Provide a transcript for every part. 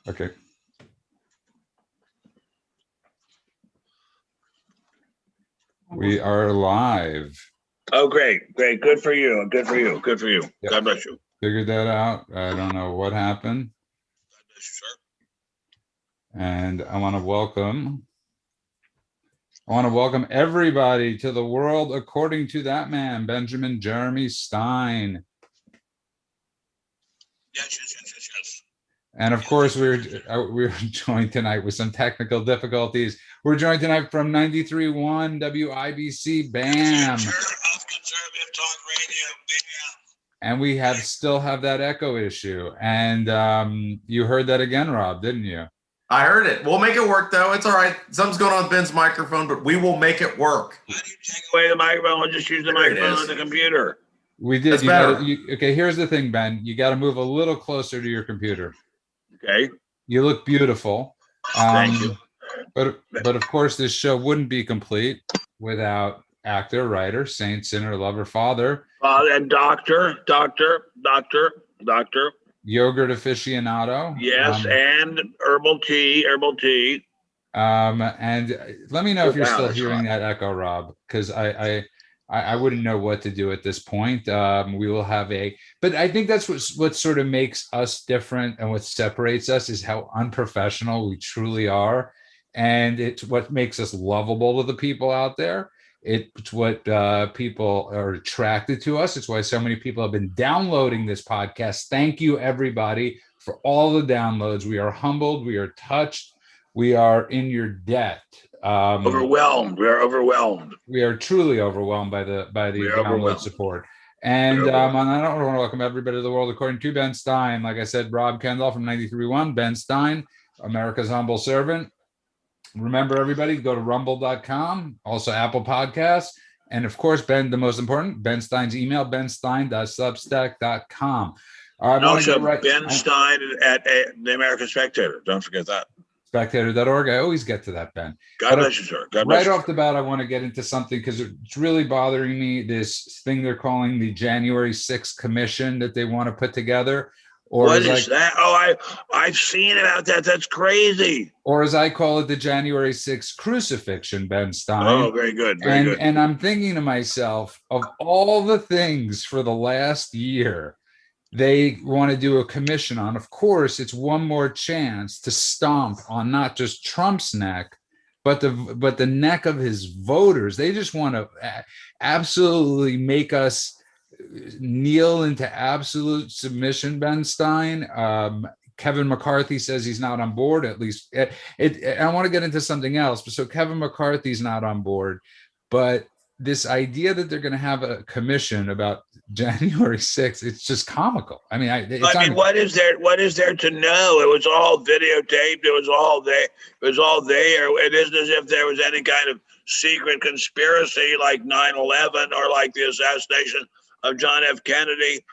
Okay. We are live. Oh, great. Good for you. Good for you. Yep. God bless you. Figured that out. I don't know what happened. God bless you, sir. And I want to welcome everybody to the world according to that man, Benjamin Jeremy Stein. Yes. And of course, we're joined tonight with some technical difficulties. We're joined tonight from 93.1 WIBC, BAM. Future of conservative talk radio, BAM. And we still have that echo issue. And you heard that again, Rob, didn't you? I heard it. We'll make it work, though. It's all right. Something's going on with Ben's microphone, but we will make it work. Why do you take away the microphone? We'll just use the microphone on the computer. We did. That's better. Okay, here's the thing, Ben. You got to move a little closer to your computer. Okay. You look beautiful. Thank you. But of course, this show wouldn't be complete without actor, writer, saint, sinner, lover, father. And doctor. Yogurt aficionado. Yes, and herbal tea. And let me know if you're still hearing that echo, Rob, because I wouldn't know what to do at this point. We will have but I think that's what sort of makes us different, and what separates us is how unprofessional we truly are. And it's what makes us lovable to the people out there. It's what people are attracted to us. It's why so many people have been downloading this podcast. Thank you, everybody, for all the downloads. We are humbled. We are touched. We are in your debt. Overwhelmed. We are overwhelmed. We are truly overwhelmed by the download support. And I don't want to welcome everybody to the world according to Ben Stein. Like I said, Rob Kendall from 93.1, Ben Stein, America's humble servant. Remember, everybody, go to rumble.com, also Apple Podcasts, and of course, Ben, the most important, Ben Stein's email, benstein.substack.com. Also, Ben Stein at the American Spectator. Don't forget that. Spectator.org. I always get to that, Ben. God bless you, sir. Right off the bat, I want to get into something because it's really bothering me, this thing they're calling the January 6th Commission that they want to put together. Or what is that? Oh, I've seen about that. That's crazy. Or as I call it, the January 6th Crucifixion, Ben Stein. Oh, very good. Very good. And I'm thinking to myself, of all the things for the last year they want to do a commission on, of course, it's one more chance to stomp on not just Trump's neck, but the neck of his voters. They just want to absolutely make us kneel into absolute submission, Ben Stein. Kevin McCarthy says he's not on board, at least. I want to get into something else. So Kevin McCarthy's not on board, but this idea that they're going to have a commission about January 6th, it's just comical. I mean, what is there to know? It was all videotaped. It was all there. It isn't as if there was any kind of secret conspiracy like 9/11 or like the assassination of John F. Kennedy.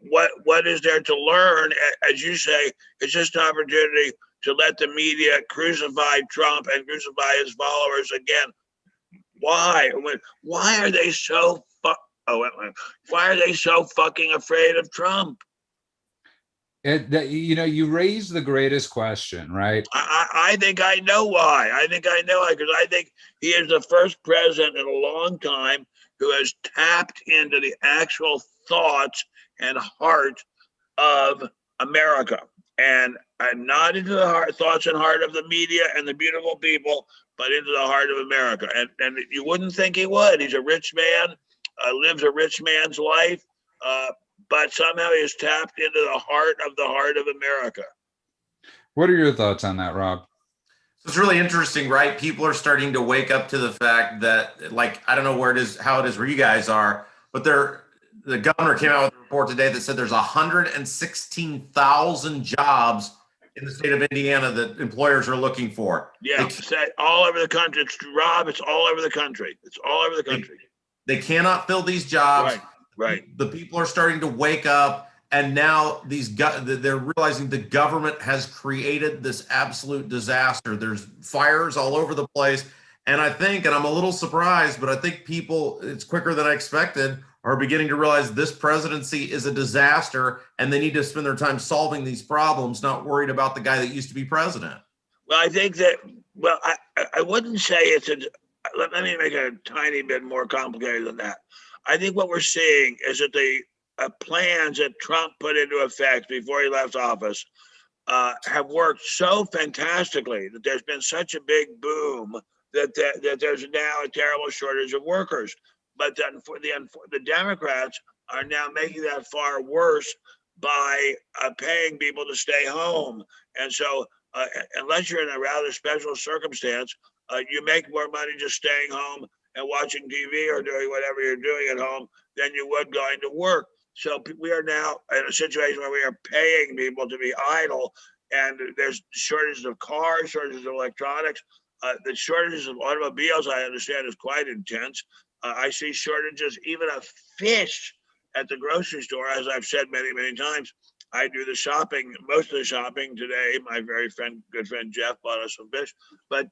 What is there to learn? As you say, it's just an opportunity to let the media crucify Trump and crucify his followers again. Why? Why are they so fucking afraid of Trump? You raise the greatest question, right? I think I know why. Because I think he is the first president in a long time who has tapped into the actual thoughts and heart of America, and not into the thoughts and heart of the media and the beautiful people, but into the heart of America. And you wouldn't think he would. He's a rich man, lives a rich man's life, but somehow he's tapped into the heart of America. What are your thoughts on that, Rob? It's really interesting, right? People are starting to wake up to the fact that, like, I don't know how it is where you guys are, but the governor came out with a report today that said there's 116,000 jobs in the state of Indiana that employers are looking for. Yeah, all over the country. It's all over the country. They cannot fill these jobs. Right. The people are starting to wake up, and now they're realizing the government has created this absolute disaster. There's fires all over the place. And I think, and I'm a little surprised, but I think people, it's quicker than I expected, are beginning to realize this presidency is a disaster and they need to spend their time solving these problems, not worried about the guy that used to be president. Well, I think that, well, I wouldn't say it's a, let me make it a tiny bit more complicated than that. I think what we're seeing is that the plans that Trump put into effect before he left office have worked so fantastically that there's been such a big boom that there's now a terrible shortage of workers. But then for the Democrats are now making that far worse by paying people to stay home. And so unless you're in a rather special circumstance, you make more money just staying home and watching TV or doing whatever you're doing at home than you would going to work. So we are now in a situation where we are paying people to be idle, and there's shortages of cars, shortages of electronics. The shortages of automobiles, I understand, is quite intense. I see shortages even of fish at the grocery store, as I've said many, many times. I do the shopping, most of the shopping today. My good friend Jeff bought us some fish, but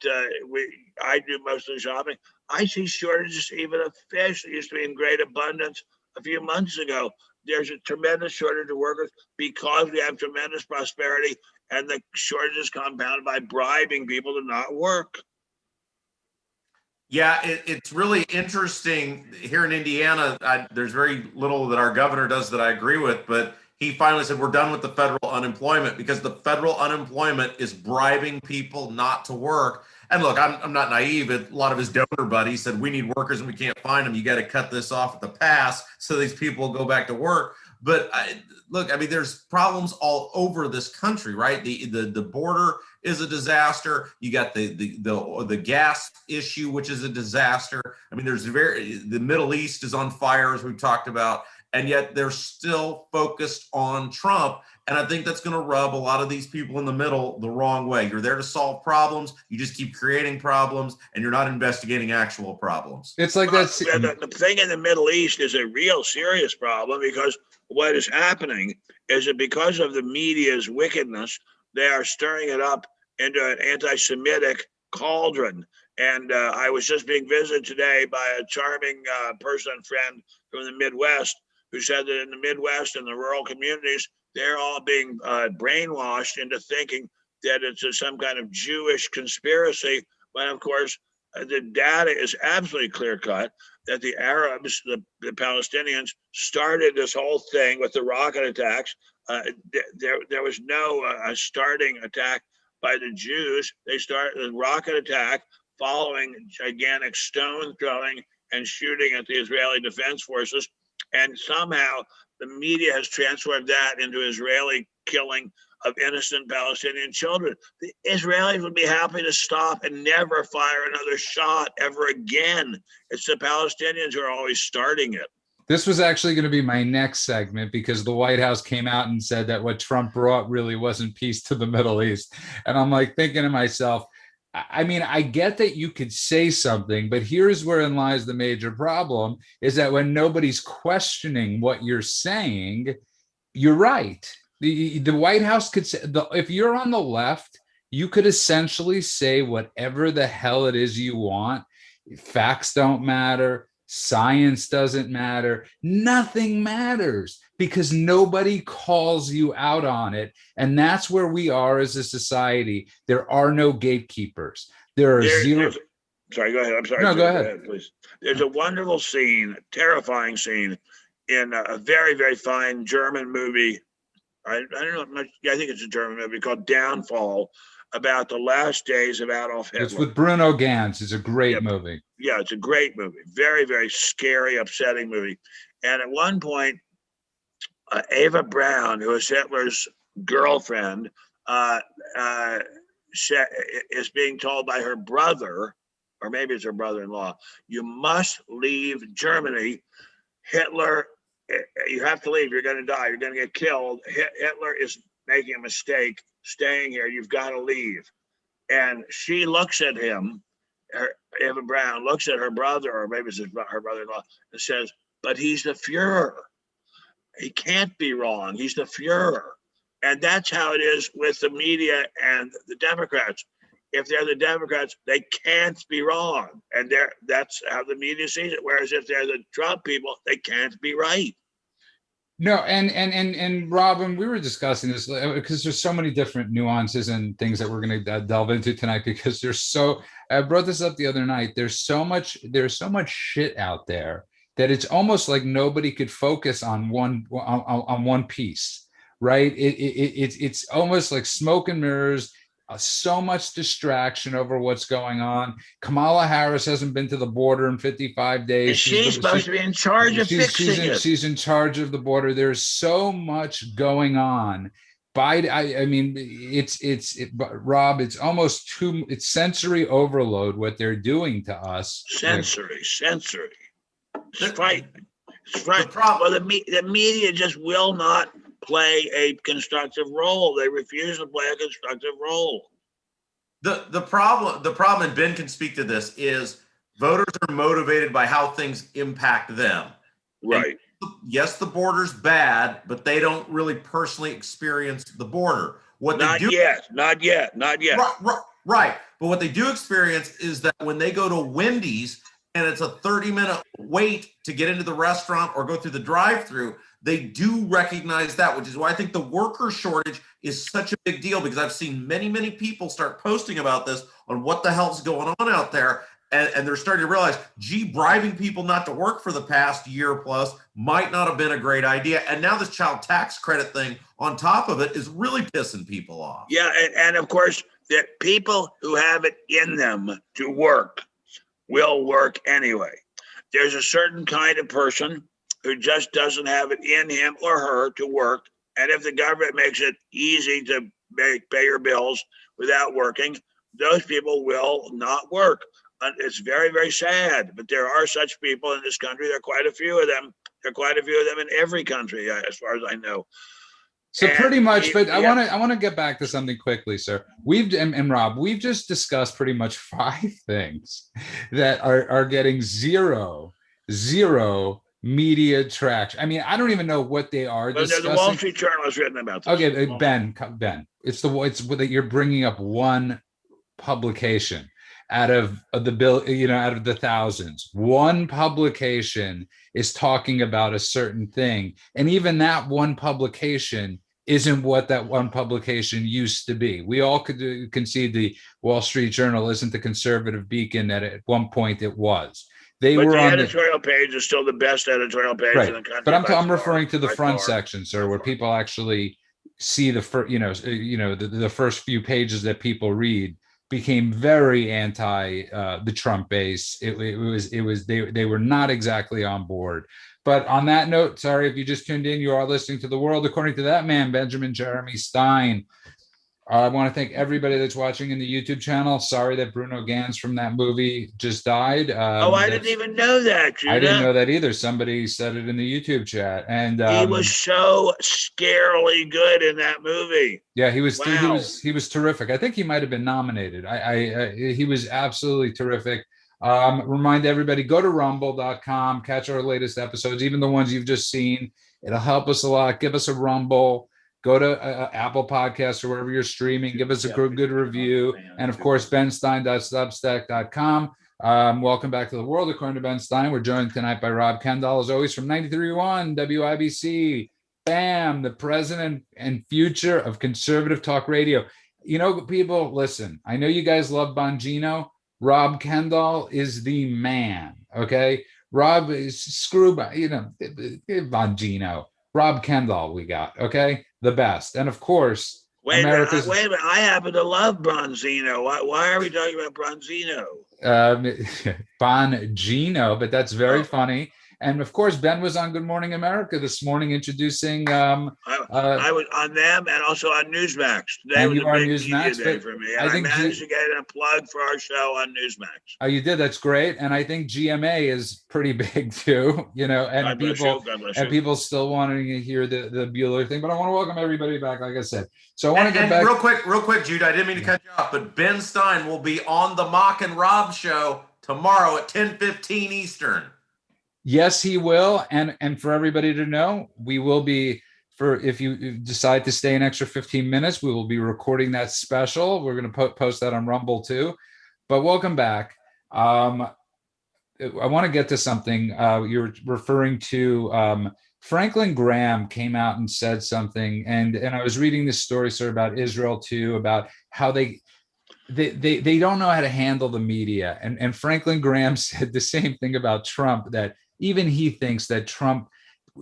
I do most of the shopping. I see shortages even of fish that used to be in great abundance a few months ago. There's a tremendous shortage of workers because we have tremendous prosperity, and the shortage is compounded by bribing people to not work. Yeah, it's really interesting here in Indiana. There's very little that our governor does that I agree with, but he finally said we're done with the federal unemployment because the federal unemployment is bribing people not to work. And look, I'm not naive. A lot of his donor buddies said we need workers and we can't find them. You got to cut this off at the pass so these people will go back to work. But look, I mean, there's problems all over this country, right? The border is a disaster. You got the gas issue, which is a disaster. I mean, the Middle East is on fire, as we've talked about, and yet they're still focused on Trump. And I think that's going to rub a lot of these people in the middle the wrong way. You're there to solve problems. You just keep creating problems, and you're not investigating actual problems. It's like that. The thing in the Middle East is a real serious problem, because what is happening is that because of the media's wickedness, they are stirring it up into an anti-Semitic cauldron. And I was just being visited today by a charming person and friend from the Midwest who said that in the Midwest and the rural communities, they're all being brainwashed into thinking that it's some kind of Jewish conspiracy, when of course the data is absolutely clear-cut that the Arabs, the Palestinians, started this whole thing with the rocket attacks. There was no starting attack by the Jews. They started the rocket attack following gigantic stone throwing and shooting at the Israeli Defense Forces. And somehow the media has transformed that into Israeli killing of innocent Palestinian children. The Israelis would be happy to stop and never fire another shot ever again. It's the Palestinians who are always starting it. This was actually going to be my next segment, because the White House came out and said that what Trump brought really wasn't peace to the Middle East. And I'm like thinking to myself, I mean, I get that you could say something, but here's wherein lies the major problem, is that when nobody's questioning what you're saying, you're right. The White House could say, if you're on the left, you could essentially say whatever the hell it is you want. Facts don't matter. Science doesn't matter. Nothing matters, because nobody calls you out on it. And that's where we are as a society. There are no gatekeepers. There are zero. Sorry, go ahead. I'm sorry. No, go ahead. Please. There's a wonderful scene, terrifying scene, in a very, very fine German movie. I don't know. I think it's a German movie called Downfall, about the last days of Adolf Hitler. It's with Bruno Ganz. It's a great movie. Yeah, it's a great movie. Very, very scary, upsetting movie. And at one point, Ava Braun, who is Hitler's girlfriend, is being told by her brother, or maybe it's her brother-in-law, you must leave Germany. Hitler, you have to leave. You're going to die. You're going to get killed. Hitler is making a mistake staying here. You've got to leave. And she looks at him, Eva Braun looks at her brother, or maybe it's her brother-in-law, and says, but he's the Fuhrer. He can't be wrong. He's the Fuhrer. And that's how it is with the media and the Democrats. if they're the Democrats, they can't be wrong. And that's how the media sees it. Whereas if they're the Trump people, they can't be right. No, and Robin, we were discussing this because there's so many different nuances and things that we're going to delve into tonight, because I brought this up the other night. There's so much shit out there that it's almost like nobody could focus on one piece, right? It's almost like smoke and mirrors. So much distraction over what's going on. Kamala Harris hasn't been to the border in 55 days. And she's supposed to be in charge of fixing it. She's in charge of the border. There's so much going on. I mean, Rob, it's almost it's sensory overload what they're doing to us. Sensory. It's right. Well, the media just will not play a constructive role. They refuse to play a constructive role. The problem, and Ben can speak to this, is voters are motivated by how things impact them. Right. And yes, the border's bad, but they don't really personally experience the border. Not yet. Right. But what they do experience is that when they go to Wendy's and it's a 30-minute wait to get into the restaurant or go through the drive-through, they do recognize that, which is why I think the worker shortage is such a big deal, because I've seen many, many people start posting about this on what the hell's going on out there. And they're starting to realize, gee, bribing people not to work for the past year plus might not have been a great idea. And now this child tax credit thing on top of it is really pissing people off. Yeah, and of course, that people who have it in them to work will work anyway. There's a certain kind of person who just doesn't have it in him or her to work. And if the government makes it easy to pay your bills without working, those people will not work. It's very, very sad, but there are such people in this country. There are quite a few of them. There are quite a few of them in every country, as far as I know. So pretty much, but I want to get back to something quickly, sir. And Rob, we've just discussed pretty much 5 things that are getting zero media traction. I mean, I don't even know what they are. But the Wall Street Journal has written about this. Okay, Ben, it's that you're bringing up one publication out of the bill, out of the thousands. One publication is talking about a certain thing, and even that one publication isn't what that one publication used to be. We all could concede the Wall Street Journal isn't the conservative beacon that at one point it was. But the editorial page is still the best editorial page in the country. But I'm referring to the front section, sir, where people actually see the first, the first few pages that people read became very anti the Trump base. They were not exactly on board. But on that note, sorry if you just tuned in, you are listening to The World According to that man, Benjamin Jeremy Stein. I want to thank everybody that's watching in the YouTube channel. Sorry that Bruno Ganz from that movie just died. I didn't even know that. I didn't know that either. Somebody said it in the YouTube chat, and he was so scarily good in that movie. Yeah, he was. Wow. He was terrific. I think he might have been nominated. He was absolutely terrific. Remind everybody, go to rumble.com, catch our latest episodes, even the ones you've just seen. It'll help us a lot. Give us a rumble. Go to Apple Podcasts or wherever you're streaming. Give us a good review. And of course, benstein.substack.com. Welcome back to The World According to Ben Stein. We're joined tonight by Rob Kendall, as always, from 93.1 WIBC. Bam, the president and future of conservative talk radio. People, listen, I know you guys love Bongino. Rob Kendall is the man, okay? Rob is Bongino. Rob Kendall we got, okay? The best. And of course, wait a minute. I happen to love Bronzino. Why are we talking about Bronzino? Bongino, but that's very funny. And of course, Ben was on Good Morning America this morning introducing. I was on them and also on Newsmax. Today was a big Newsmax day for me. And I managed to get a plug for our show on Newsmax. Oh, you did? That's great. And I think GMA is pretty big too. And people still wanting to hear the Bueller thing. But I want to welcome everybody back, like I said. So I want to get back real quick, Jude. I didn't mean to cut you off, but Ben Stein will be on the Mock and Rob show tomorrow at 10:15 Eastern. Yes, he will. And for everybody to know, we will be for if you decide to stay an extra 15 minutes. We will be recording that special. We're going to post that on Rumble too. But welcome back. I want to get to something. You're referring to Franklin Graham came out and said something, and I was reading this story, sir, about Israel too, about how they don't know how to handle the media. And Franklin Graham said the same thing about Trump, that even he thinks that Trump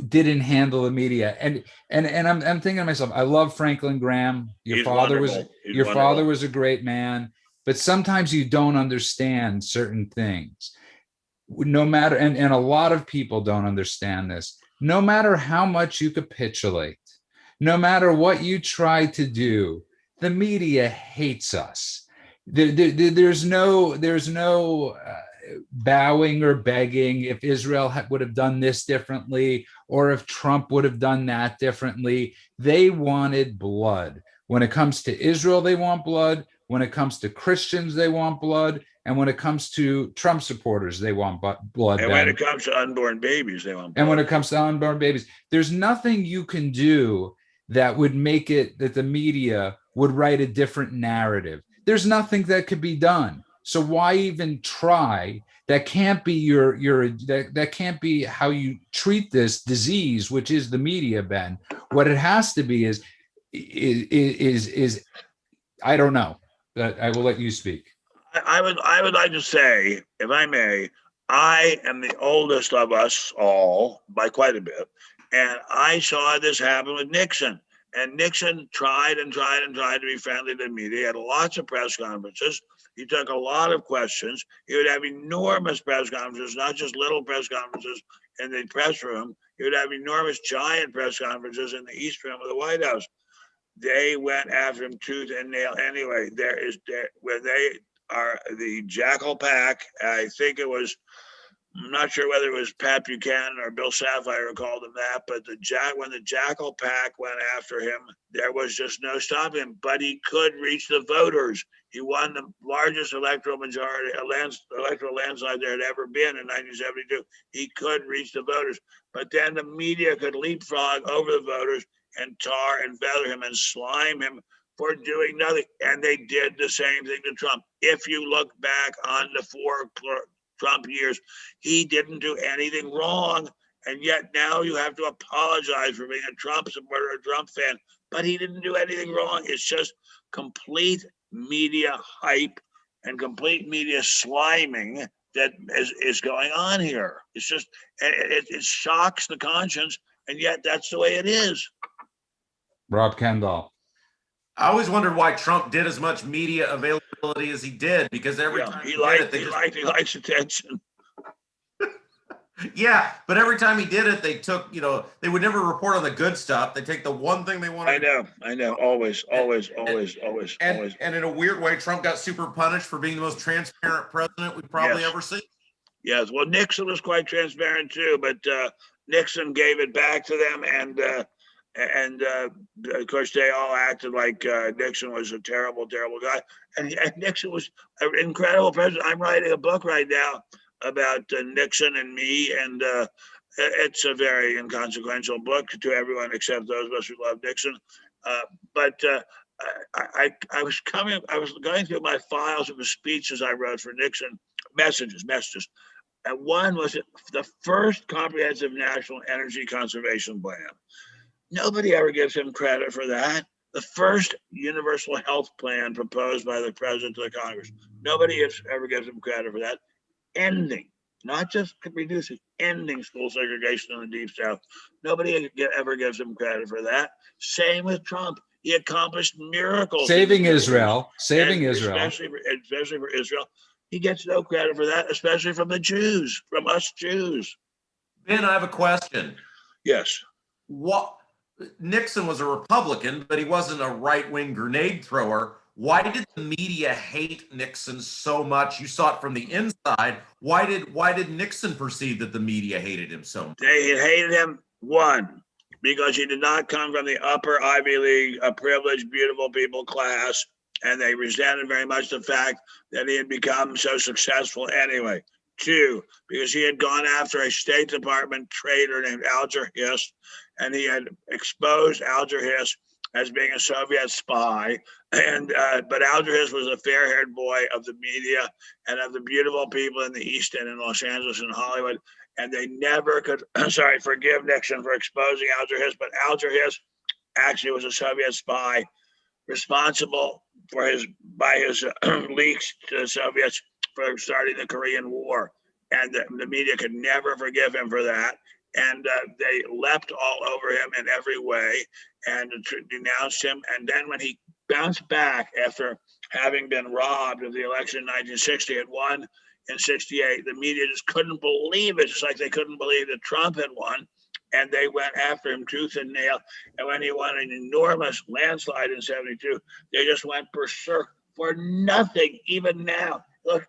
didn't handle the media. And I'm thinking to myself, I love Franklin Graham. Your father was a great man, but sometimes you don't understand certain things. No matter, and a lot of people don't understand this. No matter how much you capitulate, no matter what you try to do, the media hates us. There's no bowing or begging if Israel would have done this differently, or if Trump would have done that differently. They wanted blood. When it comes to Israel, they want blood. When it comes to Christians, they want blood. And when it comes to Trump supporters, they want blood. And when it comes to unborn babies, they want blood. And when it comes to unborn babies, there's nothing you can do that would make it that the media would write a different narrative. There's nothing that could be done. So why even try? That can't be that can't be how you treat this disease, which is the media, Ben. What it has to be is I don't know. I will let you speak. I would like to say, if I may, I am the oldest of us all by quite a bit, and I saw this happen with Nixon. And Nixon tried to be friendly to the media. He had lots of press conferences. He took a lot of questions. He would have enormous press conferences, not just little press conferences in the press room. He would have enormous, giant press conferences in the East Room of the White House. They went after him tooth and nail. Anyway, when they are the Jackal Pack, I think it was, I'm not sure whether it was Pat Buchanan or Bill Sapphire called him that, but when the Jackal Pack went after him, there was just no stopping him. But he could reach the voters. He won the largest electoral landslide there had ever been in 1972. He could reach the voters. But then the media could leapfrog over the voters and tar and feather him and slime him for doing nothing. And they did the same thing to Trump. If you look back on the 4 Trump years, he didn't do anything wrong. And yet now you have to apologize for being a Trump supporter, a Trump fan. But he didn't do anything wrong. It's just complete media hype and complete media sliming that is going on here. It's just, it shocks the conscience. And yet that's the way it is. Rob Kendall. I always wondered why Trump did as much media availability as he did, because every time he likes attention. Yeah, but every time he did it, they took, they would never report on the good stuff. They take the one thing they wanted. I know. Always. And in a weird way, Trump got super punished for being the most transparent president we've probably ever seen. Yes, well, Nixon was quite transparent too, but Nixon gave it back to them, and of course they all acted like Nixon was a terrible guy, and Nixon was an incredible president. I'm writing a book right now about Nixon and me, and it's a very inconsequential book to everyone except those of us who love Nixon. But I was going through my files of the speeches I wrote for Nixon, messages, and one was the first comprehensive national energy conservation plan. Nobody ever gives him credit for that. The first universal health plan proposed by the president of the Congress. Nobody ever gives him credit for that. Ending, not just reducing, ending school segregation in the Deep South. Nobody ever gives him credit for that. Same with Trump. He accomplished miracles. Saving Israel. Especially for Israel. He gets no credit for that, especially from the Jews, from us Jews. Ben, I have a question. Yes. Nixon was a Republican, but he wasn't a right-wing grenade thrower. Why did the media hate Nixon so much? You saw it from the inside. Why did Nixon perceive that the media hated him so much? They hated him, one, because he did not come from the upper Ivy League, a privileged, beautiful people class, and they resented very much the fact that he had become so successful anyway. II, because he had gone after a State Department traitor named Alger Hiss, and he had exposed Alger Hiss as being a Soviet spy. And but Alger Hiss was a fair-haired boy of the media and of the beautiful people in the East End in Los Angeles and Hollywood. And they never could, forgive Nixon for exposing Alger Hiss, but Alger Hiss actually was a Soviet spy responsible for his leaks to the Soviets for starting the Korean War. And the media could never forgive him for that. And they leapt all over him in every way and denounced him. And then when he bounced back after having been robbed of the election in 1960, had won in 68, the media just couldn't believe it, just like they couldn't believe that Trump had won. And they went after him tooth and nail. And when he won an enormous landslide in 72, they just went berserk for nothing. Even now, look,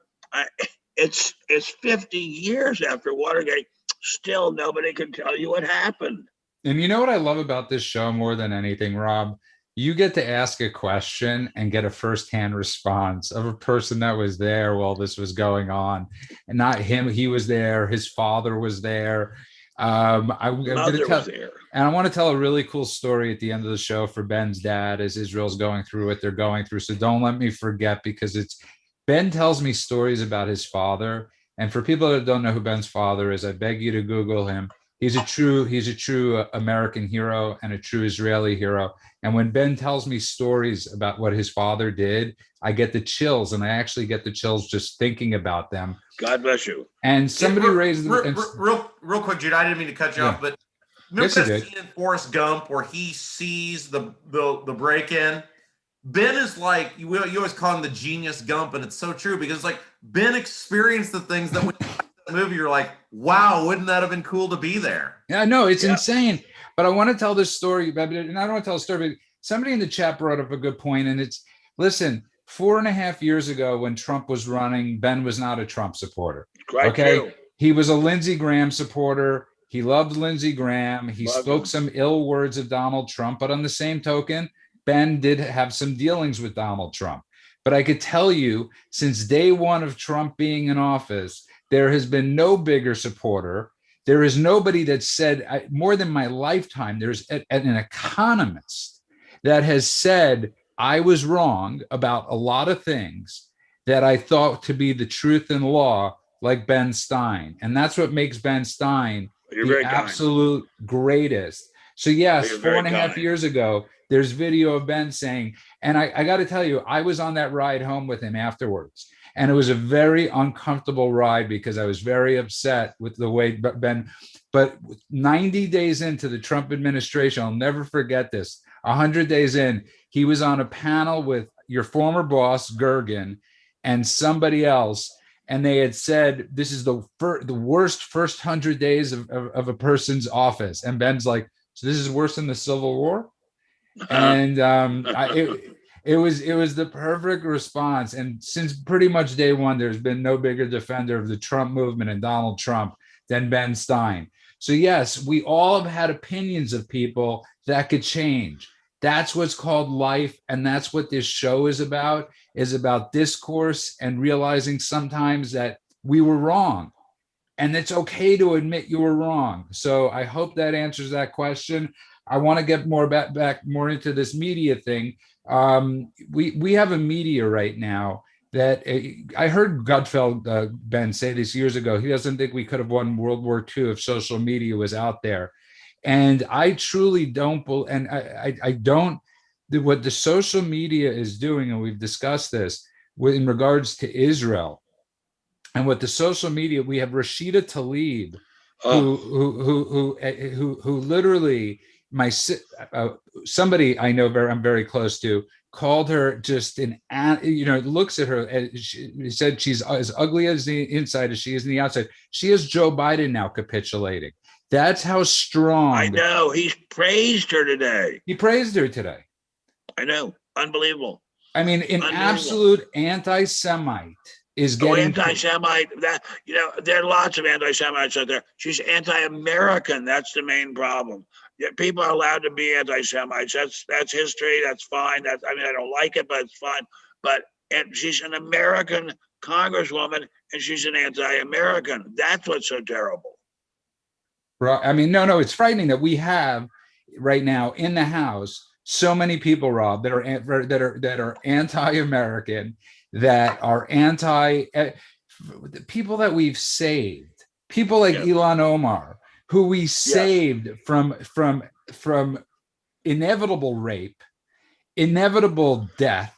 it's 50 years after Watergate. Still, nobody can tell you what happened. And you know what I love about this show more than anything, Rob? You get to ask a question and get a firsthand response of a person that was there while this was going on, and not him. He was there. His father was there. I'm going to tell, and I want to tell a really cool story at the end of the show for Ben's dad as Israel's going through what they're going through. So don't let me forget, because Ben tells me stories about his father. And for people that don't know who Ben's father is, I beg you to Google him. He's a true American hero and a true Israeli hero. And when Ben tells me stories about what his father did, I get the chills, and I actually get the chills just thinking about them. God bless you. And somebody raised real quick, Jude. I didn't mean to cut you off, but remember that scene in Forrest Gump where he sees the break-in? Ben is like, you always call him the genius Gump, and it's so true, because like Ben experienced the things that when you watch that movie, you're like, wow, wouldn't that have been cool to be there? Yeah, no, it's insane. But I want to tell this story, and I don't want to tell a story, but somebody in the chat brought up a good point, and it's, listen, 4.5 years ago when Trump was running, Ben was not a Trump supporter. Okay, he was a Lindsey Graham supporter. He loved Lindsey Graham. He spoke some ill words of Donald Trump, but on the same token, Ben did have some dealings with Donald Trump. But I could tell you, since day one of Trump being in office, there has been no bigger supporter. There is nobody that said, more than my lifetime, there's an economist that has said, I was wrong about a lot of things that I thought to be the truth and law, like Ben Stein. And that's what makes Ben Stein the absolute greatest. So yes, 4.5 years ago, there's video of Ben saying, and I got to tell you, I was on that ride home with him afterwards. And it was a very uncomfortable ride because I was very upset with the way Ben, but 90 days into the Trump administration, I'll never forget this, 100 days in, he was on a panel with your former boss, Gergen, and somebody else. And they had said, this is the worst first 100 days of a person's office. And Ben's like, so this is worse than the Civil War? And it was the perfect response. And since pretty much day one, there's been no bigger defender of the Trump movement and Donald Trump than Ben Stein. So yes, we all have had opinions of people that could change. That's what's called life. And that's what this show is about discourse and realizing sometimes that we were wrong. And it's okay to admit you were wrong. So I hope that answers that question. I want to get more back more into this media thing. We have a media right now that I heard Gutfeld, Ben, say this years ago. He doesn't think we could have won World War II if social media was out there. And I truly don't, and I don't, what the social media is doing, and we've discussed this in regards to Israel, and what the social media, we have Rashida Tlaib, who literally, somebody I know I'm very close to called her just looks at her and she said she's as ugly as the inside as she is in the outside. She is Joe Biden now capitulating. That's how strong. I know. He praised her today. He praised her today. I know. Unbelievable. I mean, an absolute anti-Semite is getting anti-Semite. That there are lots of anti-Semites out there. She's anti-American. That's the main problem. People are allowed to be anti-Semites. That's history. That's fine. I don't like it, but it's fine. But she's an American congresswoman and she's an anti-American. That's what's so terrible. I mean, no, it's frightening that we have right now in the House so many people, Rob, that are anti-American, that are anti people that we've saved, people like Ilhan Omar, who we saved from inevitable rape, inevitable death.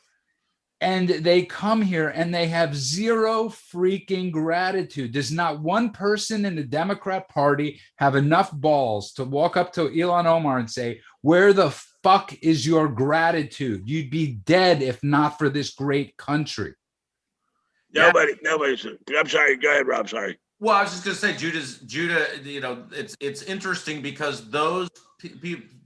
And they come here and they have zero freaking gratitude. Does not one person in the Democrat Party have enough balls to walk up to Ilhan Omar and say, where the fuck is your gratitude? You'd be dead if not for this great country. Nobody. I'm sorry. Go ahead, Rob. Sorry. Well, I was just going to say, Judah, you know, it's interesting because those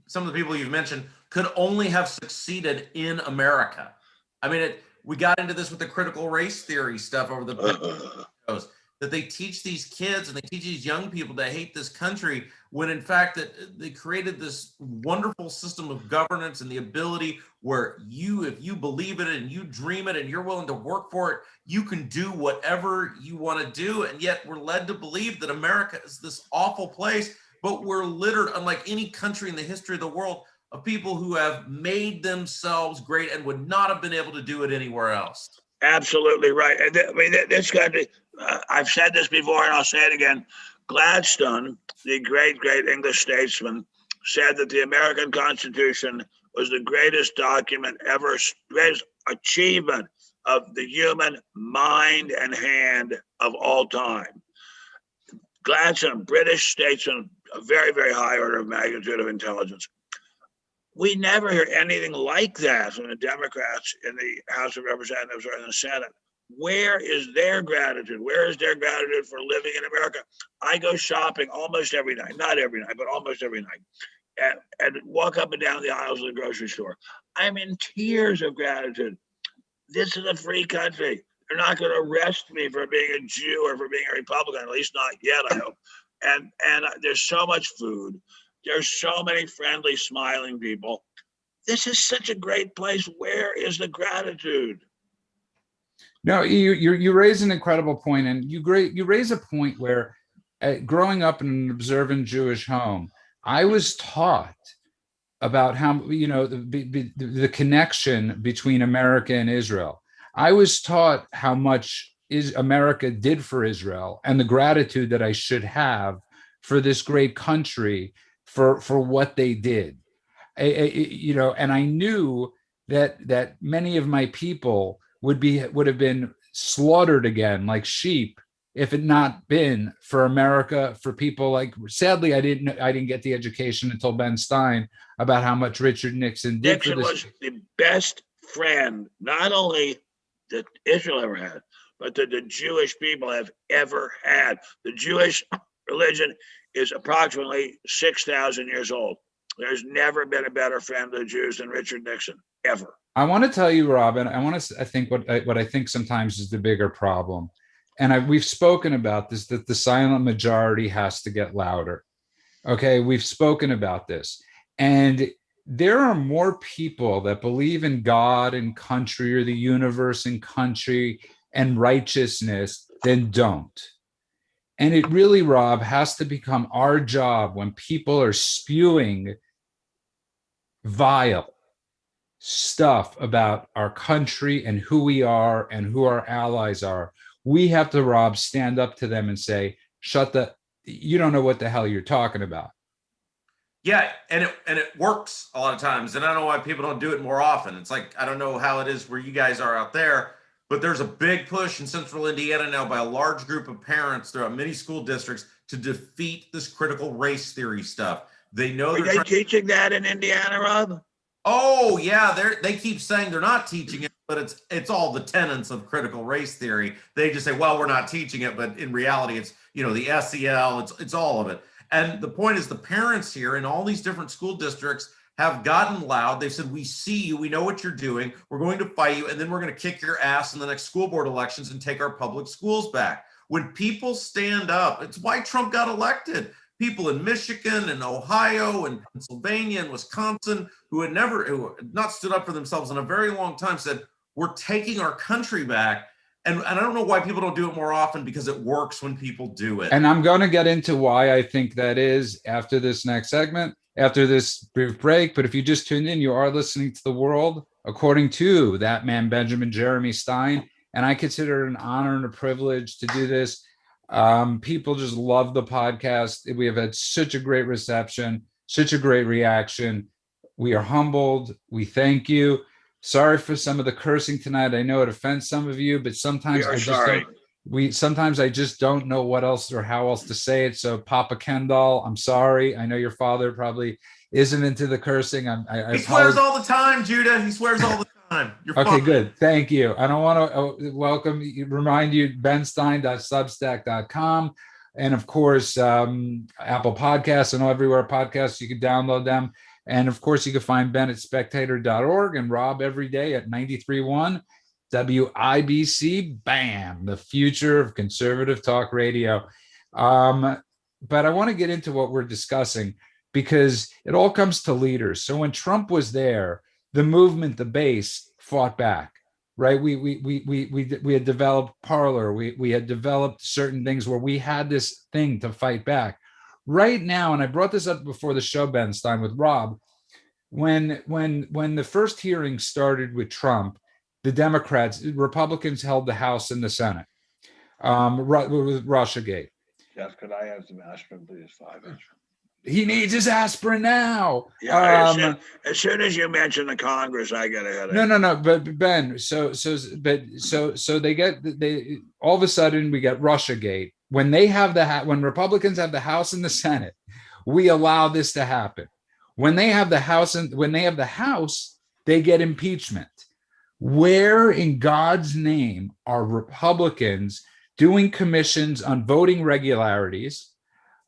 some of the people you've mentioned could only have succeeded in America. I mean, we got into this with the critical race theory stuff over the shows, that they teach these kids and they teach these young people to hate this country, when in fact that they created this wonderful system of governance and the ability where if you believe in it and you dream it and you're willing to work for it, you can do whatever you want to do. And yet we're led to believe that America is this awful place, but we're littered, unlike any country in the history of the world, of people who have made themselves great and would not have been able to do it anywhere else. Absolutely right. I mean, this country, I've said this before and I'll say it again. Gladstone, the great English statesman, said that the American Constitution was the greatest document ever, greatest achievement of the human mind and hand of all time. Gladstone, British statesman, a very, very high order of magnitude of intelligence. We never hear anything like that from the Democrats in the House of Representatives or in the Senate. Where is their gratitude? Where is their gratitude for living in America? I go shopping almost every night, not every night, but almost every night, and walk up and down the aisles of the grocery store. I'm in tears of gratitude. This is a free country. They're not going to arrest me for being a Jew or for being a Republican, at least not yet, I hope. And there's so much food. There's so many friendly, smiling people. This is such a great place. Where is the gratitude? No, you raise an incredible point, and you raise a point where, growing up in an observant Jewish home, I was taught about how, you know, the connection between America and Israel. I was taught how much America did for Israel and the gratitude that I should have for this great country for what they did. You know, and I knew that many of my people would have been slaughtered again like sheep if it not been for America, for people like, sadly, I didn't get the education until Ben Stein about how much Richard Nixon did Nixon for this. was the best friend, not only that Israel ever had, but that the Jewish people have ever had. The Jewish religion is approximately 6,000 years old. There's never been a better friend of the Jews than Richard Nixon, ever. I want to tell you, Robin, I think what I think sometimes is the bigger problem, and we've spoken about this, that the silent majority has to get louder. Okay, we've spoken about this, and there are more people that believe in God and country, or the universe and country and righteousness, than don't. And it really, Rob, has to become our job, when people are spewing vile stuff about our country and who we are and who our allies are, we have to, Rob, stand up to them and say, you don't know what the hell you're talking about. Yeah, and it works a lot of times, and I don't know why people don't do it more often. It's like, I don't know how it is where you guys are out there, but there's a big push in central Indiana now by a large group of parents throughout many school districts to defeat this critical race theory stuff. They know Are they teaching that in Indiana, Rob? Oh yeah, they keep saying they're not teaching it, but it's all the tenets of critical race theory. They just say, well, we're not teaching it, but in reality, it's, you know, the SEL, it's all of it. And the point is, the parents here in all these different school districts have gotten loud. They said, we see you, we know what you're doing, we're going to fight you, and then we're going to kick your ass in the next school board elections and take our public schools back. When people stand up, it's why Trump got elected. People in Michigan and Ohio and Pennsylvania and Wisconsin who had not stood up for themselves in a very long time said, we're taking our country back. And I don't know why people don't do it more often, because it works when people do it. And I'm going to get into why I think that is after this next segment, after this brief break. But if you just tuned in, you are listening to The World According to that man, Benjamin Jeremy Stein. And I consider it an honor and a privilege to do this. People just love the podcast. We have had such a great reception, such a great reaction. We are humbled. We thank you. Sorry for some of the cursing tonight. I know it offends some of you, but sometimes sometimes I just don't know what else or how else to say it. So Papa Kendall, I'm sorry. I know your father probably isn't into the cursing. He swears all the time, Judah. He swears all the time. You're okay, fine. good. Thank you. I don't want to remind you, benstein.substack.com. And of course, Apple Podcasts and everywhere podcasts, you can download them. And of course, you can find Ben at spectator.org and Rob every day at 93.1 WIBC. Bam, the future of conservative talk radio. But I want to get into what we're discussing because it all comes to leaders. So when Trump was there, the movement, the base fought back, right? We had developed Parler. We had developed certain things where we had this thing to fight back. Right now, and I brought this up before the show, Ben Stein, with Rob, when the first hearing started with Trump, the Republicans held the House and the Senate with Russiagate. Jeff, could I have some aspirin, please? 5 inch. He needs his aspirin now. Yeah, as soon as you mention the Congress, I get a headache. No. But Ben, so they all of a sudden we get Russiagate. When Republicans have the House and the Senate, we allow this to happen. When they have the House, they get impeachment. Where in God's name are Republicans doing commissions on voting regularities?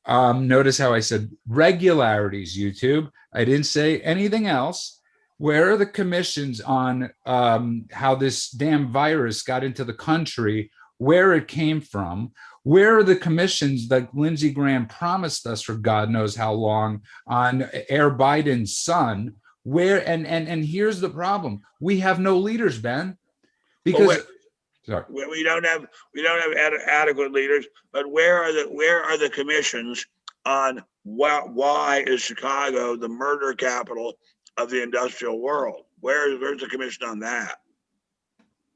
Notice how I said regularities, YouTube. I didn't say anything else. Where are the commissions on how this damn virus got into the country, where it came from? Where are the commissions that Lindsey Graham promised us for God knows how long on Air Biden's son? Where and here's the problem: we have no leaders, Ben, because we don't have adequate leaders. But where are the commissions on why is Chicago the murder capital of the industrial world? Where's the commission on that?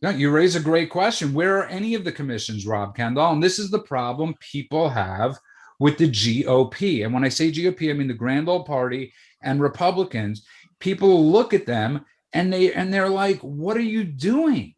No, you raise a great question. Where are any of the commissions, Rob Kendall? And this is the problem people have with the GOP. And when I say GOP, I mean the Grand Old Party and Republicans. People look at them and they're like, "What are you doing?"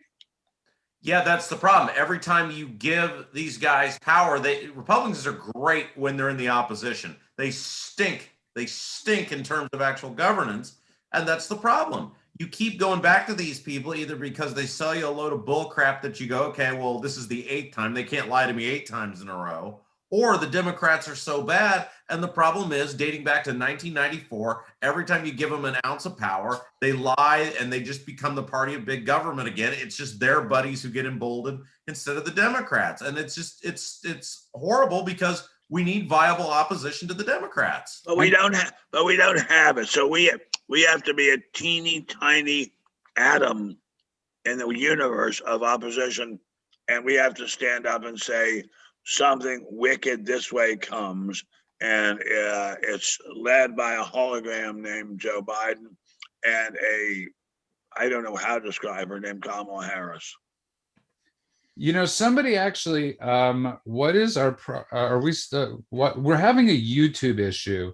Yeah, that's the problem. Every time you give these guys power, Republicans are great when they're in the opposition. They stink. They stink in terms of actual governance, and that's the problem. You keep going back to these people either because they sell you a load of bull crap that you go, okay, well, this is the 8th time. They can't lie to me 8 times in a row. Or the Democrats are so bad. And the problem is, dating back to 1994, every time you give them an ounce of power, they lie and they just become the party of big government again. It's just their buddies who get emboldened instead of the Democrats. And it's horrible because we need viable opposition to the Democrats. But we don't have it. So we have to be a teeny tiny atom in the universe of opposition, and we have to stand up and say something wicked this way comes, and it's led by a hologram named Joe Biden and I don't know how to describe her, named Kamala Harris. You know, somebody actually, what is we're having a YouTube issue.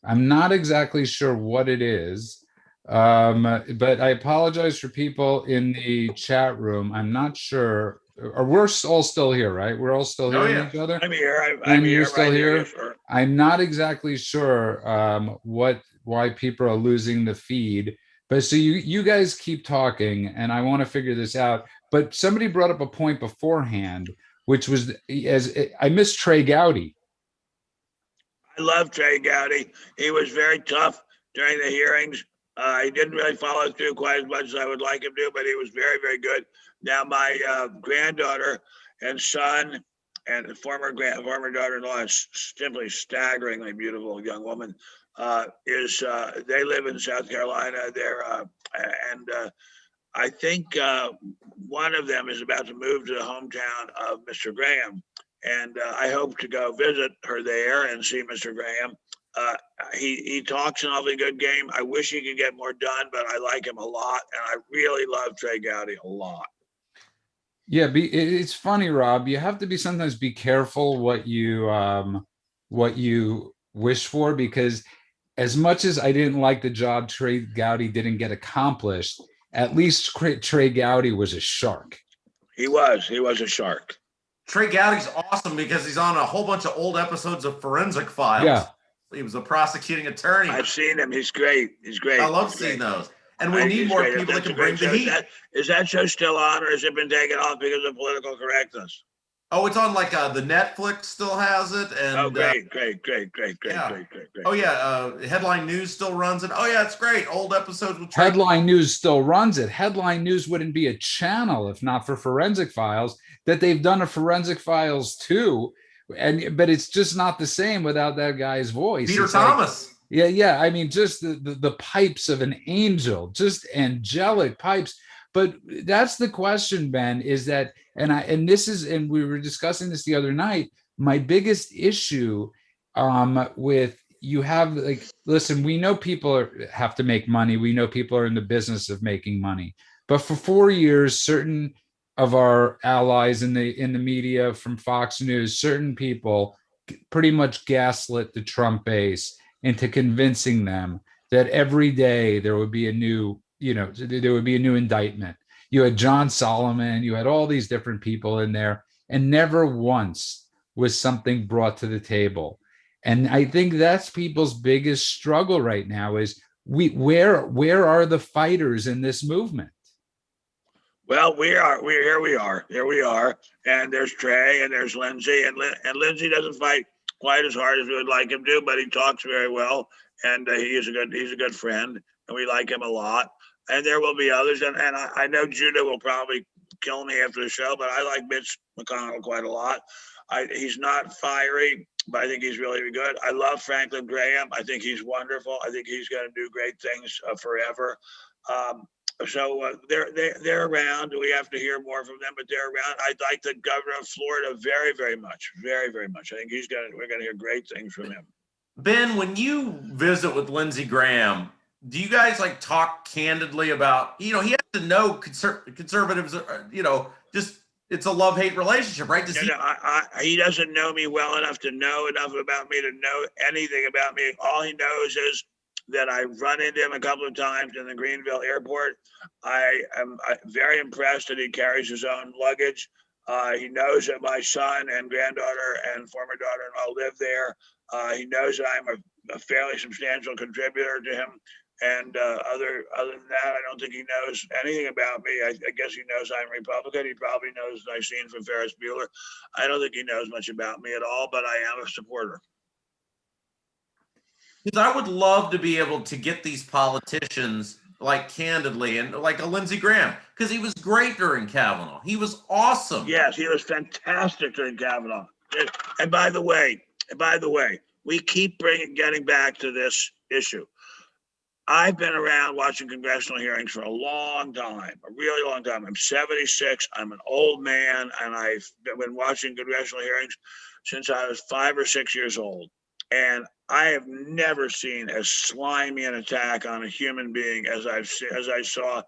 I'm not exactly sure what it is, but I apologize for people in the chat room. I'm not sure. Or we're all still here, right? We're all still hearing each other. I'm here. You're still here. Sure. I'm not exactly sure why people are losing the feed. But so you guys keep talking, and I want to figure this out. But somebody brought up a point beforehand, which was I miss Trey Gowdy. I love Trey Gowdy. He was very tough during the hearings. He didn't really follow through quite as much as I would like him to, but he was very, very good. Now, my granddaughter and son and former daughter-in-law, is simply staggeringly beautiful young woman, they live in South Carolina. I think one of them is about to move to the hometown of Mr. Graham, and I hope to go visit her there and see Mr. Graham. He talks an awfully good game. I wish he could get more done, but I like him a lot, and I really love Trey Gowdy a lot. Yeah, it's funny, Rob. You have to sometimes be careful what you wish for, because as much as I didn't like the job Trey Gowdy didn't get accomplished, at least Trey Gowdy was a shark. He was a shark. Trey Gowdy's awesome because he's on a whole bunch of old episodes of Forensic Files. Yeah. He was a prosecuting attorney. I've seen him. He's great. I love seeing those. And we need more people that can bring the heat. Is that show still on, or has it been taken off because of political correctness? Oh, it's on like the Netflix still has it. And great. Oh yeah, Headline News still runs it. Oh yeah, it's great. Old episodes with Headline News still runs it. Headline News wouldn't be a channel if not for Forensic Files. That they've done a Forensic Files too, but it's just not the same without that guy's voice. Peter Thomas. Yeah. I mean, just the pipes of an angel, just angelic pipes. But that's the question, Ben, is that, and we were discussing this the other night. My biggest issue with you have, like, listen, we know people have to make money. We know people are in the business of making money. But for 4 years, certain of our allies in the media, from Fox News, certain people pretty much gaslit the Trump base into convincing them that every day there would be a new indictment. You had John Solomon, you had all these different people in there, and never once was something brought to the table. And I think that's people's biggest struggle right now is where are the fighters in this movement? Well, here we are. And there's Trey and there's Lindsay, and Lindsay doesn't fight quite as hard as we would like him to, but he talks very well, and he's a good friend, and we like him a lot. And there will be others, and I know Judah will probably kill me after the show, but I like Mitch McConnell quite a lot. He's not fiery, but I think he's really good. I love Franklin Graham. I think he's wonderful. I think he's going to do great things forever. So they're around. We have to hear more from them, but they're around. I like the governor of Florida very, very much. Very, very much. I think we're going to hear great things from him. Ben, when you visit with Lindsey Graham, do you guys like talk candidly about, he has to know conservatives, just it's a love-hate relationship, right? He doesn't know me well enough to know enough about me to know anything about me. All he knows is that I run into him a couple of times in the Greenville airport. I am very impressed that he carries his own luggage. He knows that my son and granddaughter and former daughter-in-law live there. He knows that I'm a fairly substantial contributor to him. And other than that, I don't think he knows anything about me. I guess he knows I'm Republican. He probably knows I've seen from Ferris Bueller. I don't think he knows much about me at all, but I am a supporter. Because I would love to be able to get these politicians like candidly, and like a Lindsey Graham, because he was great during Kavanaugh. He was awesome. Yes, he was fantastic during Kavanaugh. And by the way, we keep getting back to this issue. I've been around watching congressional hearings for a long time, a really long time. I'm 76. I'm an old man, and I've been watching congressional hearings since I was 5 or 6 years old. And I have never seen as slimy an attack on a human being as I saw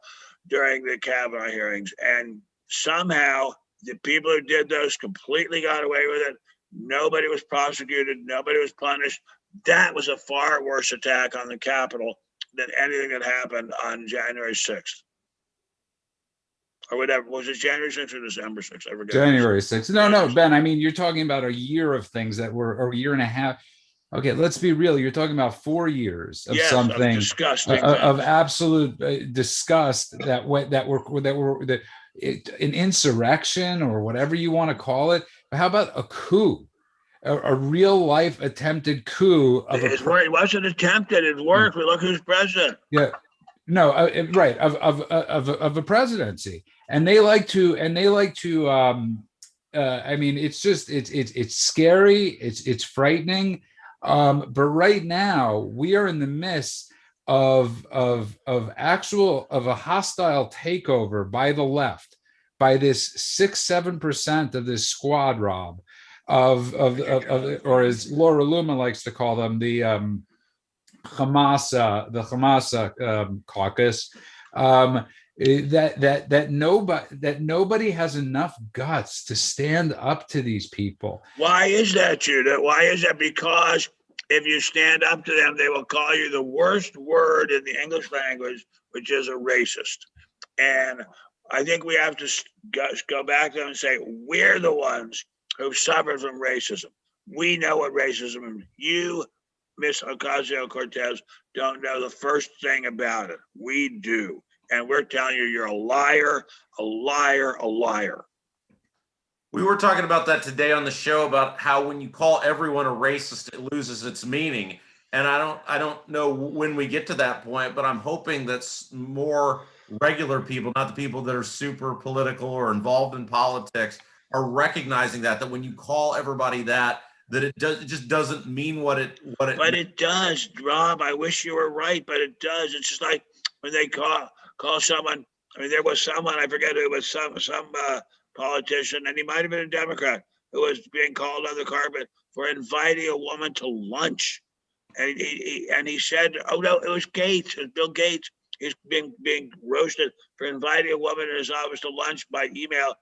during the Kavanaugh hearings. And somehow the people who did those completely got away with it. Nobody was prosecuted. Nobody was punished. That was a far worse attack on the Capitol than anything that happened on January 6th. Or whatever. Was it January 6th or December 6th? I forget. January 6th. No, Ben, I mean, you're talking about a year of things that were, or a year and a half. Okay, let's be real. You're talking about 4 years of something of disgusting, of absolute disgust that were an insurrection or whatever you want to call it. How about a coup, a real life attempted coup? It wasn't attempted. It worked. We look who's president. Yeah, no, right of a presidency, and they like to. I mean, it's just it's scary. It's frightening. But right now we are in the midst of a hostile takeover by the left, by this 6-7% of this squad, Rob, or as Laura Luma likes to call them, the Hamas caucus. That nobody has enough guts to stand up to these people. Why is that, Judah? Why is that? Because if you stand up to them, they will call you the worst word in the English language, which is a racist. And I think we have to go back to them and say, we're the ones who've suffered from racism. We know what racism is. You, Miss Ocasio-Cortez, don't know the first thing about it. We do. And we're telling you, you're a liar, a liar, a liar. We were talking about that today on the show, about how when you call everyone a racist, it loses its meaning. And I don't know when we get to that point, but I'm hoping that more regular people, not the people that are super political or involved in politics, are recognizing that when you call everybody that it just doesn't mean what it. But it does, Rob. I wish you were right, but it does. It's just like when they call someone. I mean, there was someone, I forget who it was, some politician, and he might have been a Democrat, who was being called on the carpet for inviting a woman to lunch, and he said, "Oh no, it was Gates, it was Bill Gates. He's being roasted for inviting a woman in his office to lunch by email,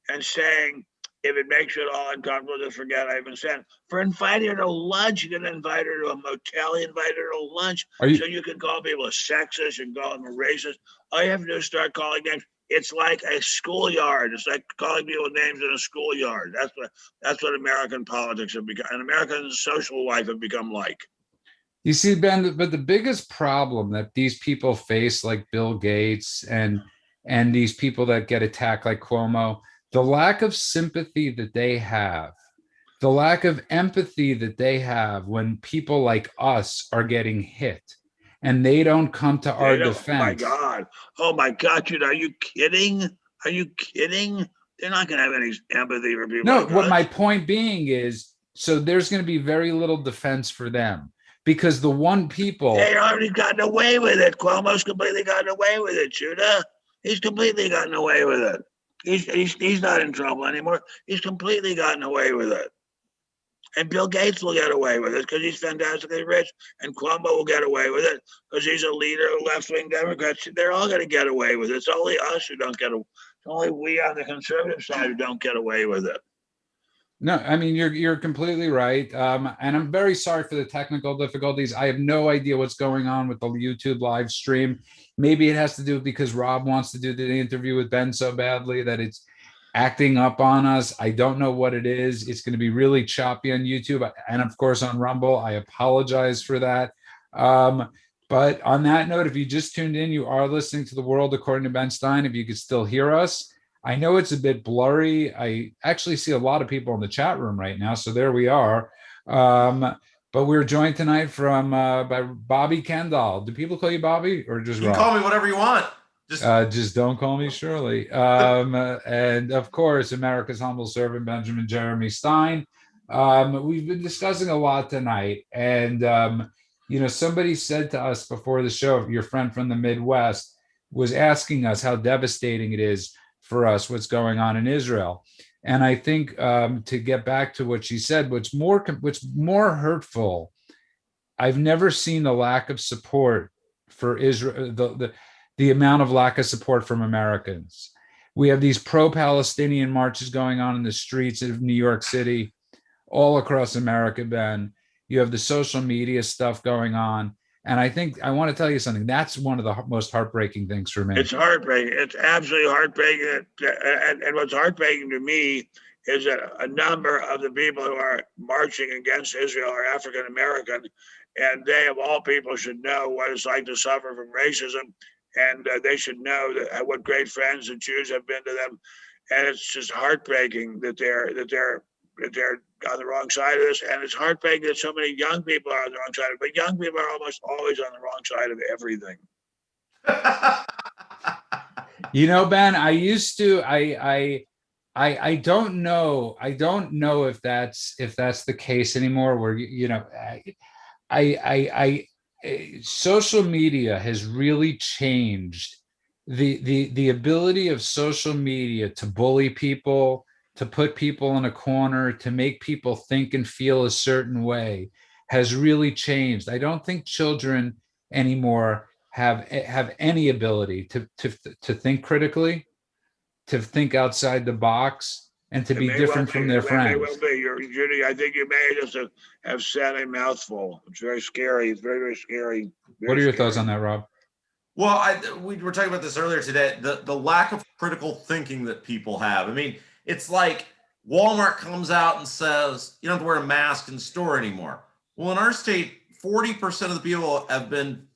and saying, if it makes you at all uncomfortable, just forget I even said, for inviting her to lunch. You didn't invite her to a motel, you invited her to lunch. So you can call people a sexist and call them a racist. All you have to do is start calling names. It's like a schoolyard. It's like calling people names in a schoolyard. That's what American politics have become, and American social life have become like. You see, Ben, but the biggest problem that these people face, like Bill Gates and these people that get attacked like Cuomo, the lack of sympathy that they have, the lack of empathy that they have when people like us are getting hit and they don't come to our defense. Oh my God, dude, are you kidding? Are you kidding? They're not going to have any empathy for people. No, like what us. My point being is, so there's going to be very little defense for them, because the one people... They already gotten away with it. Cuomo's completely gotten away with it, Judah. He's completely gotten away with it. He's not in trouble anymore. He's completely gotten away with it. And Bill Gates will get away with it because he's fantastically rich. And Cuomo will get away with it because he's a leader of left-wing Democrats. They're all going to get away with it. It's only us who don't get away. It's only we on the conservative side who don't get away with it. No, I mean, you're completely right. And I'm very sorry for the technical difficulties. I have no idea what's going on with the YouTube live stream. Maybe it has to do because Rob wants to do the interview with Ben so badly that it's acting up on us. I don't know what it is. It's going to be really choppy on YouTube and of course on Rumble. I apologize for that. But on that note, if you just tuned in, you are listening to The World According to Ben Stein. If you could still hear us, I know it's a bit blurry. I actually see a lot of people in the chat room right now, so there we are. But we're joined tonight by Bobby Kendall. Do people call you Bobby or just Rob? You call me whatever you want. Just don't call me Shirley. And of course, America's humble servant, Benjamin Jeremy Stein. We've been discussing a lot tonight, and somebody said to us before the show, your friend from the Midwest was asking us how devastating it is for us what's going on in Israel. And I think to get back to what she said, what's more hurtful, I've never seen the lack of support for Israel, the amount of lack of support from Americans. We have these pro-Palestinian marches going on in the streets of New York City, all across America, Ben. You have the social media stuff going on. And I think I want to tell you something. That's one of the most heartbreaking things for me. It's heartbreaking. It's absolutely heartbreaking. And what's heartbreaking to me is that a number of the people who are marching against Israel are African American, and they, of all people, should know what it's like to suffer from racism, and they should know that what great friends the Jews have been to them. And it's just heartbreaking that they're on the wrong side of this, and it's heartbreaking that so many young people are on the wrong side of it. But young people are almost always on the wrong side of everything. Ben, I used to. I don't know. I don't know if that's the case anymore. Where social media has really changed the ability of social media to bully people, to put people in a corner, to make people think and feel a certain way has really changed. I don't think children anymore have any ability to think critically, to think outside the box, and to It be may well different be. from their It may well friends. be. You're, Judy, I think you may just have said a mouthful. It's very scary. It's very, very scary. What Very are your thoughts scary. on that, Rob? Well, we were talking about this earlier today. The lack of critical thinking that people have. I mean, it's like Walmart comes out and says you don't have to wear a mask in the store anymore. Well, in our state, 40% of the people have been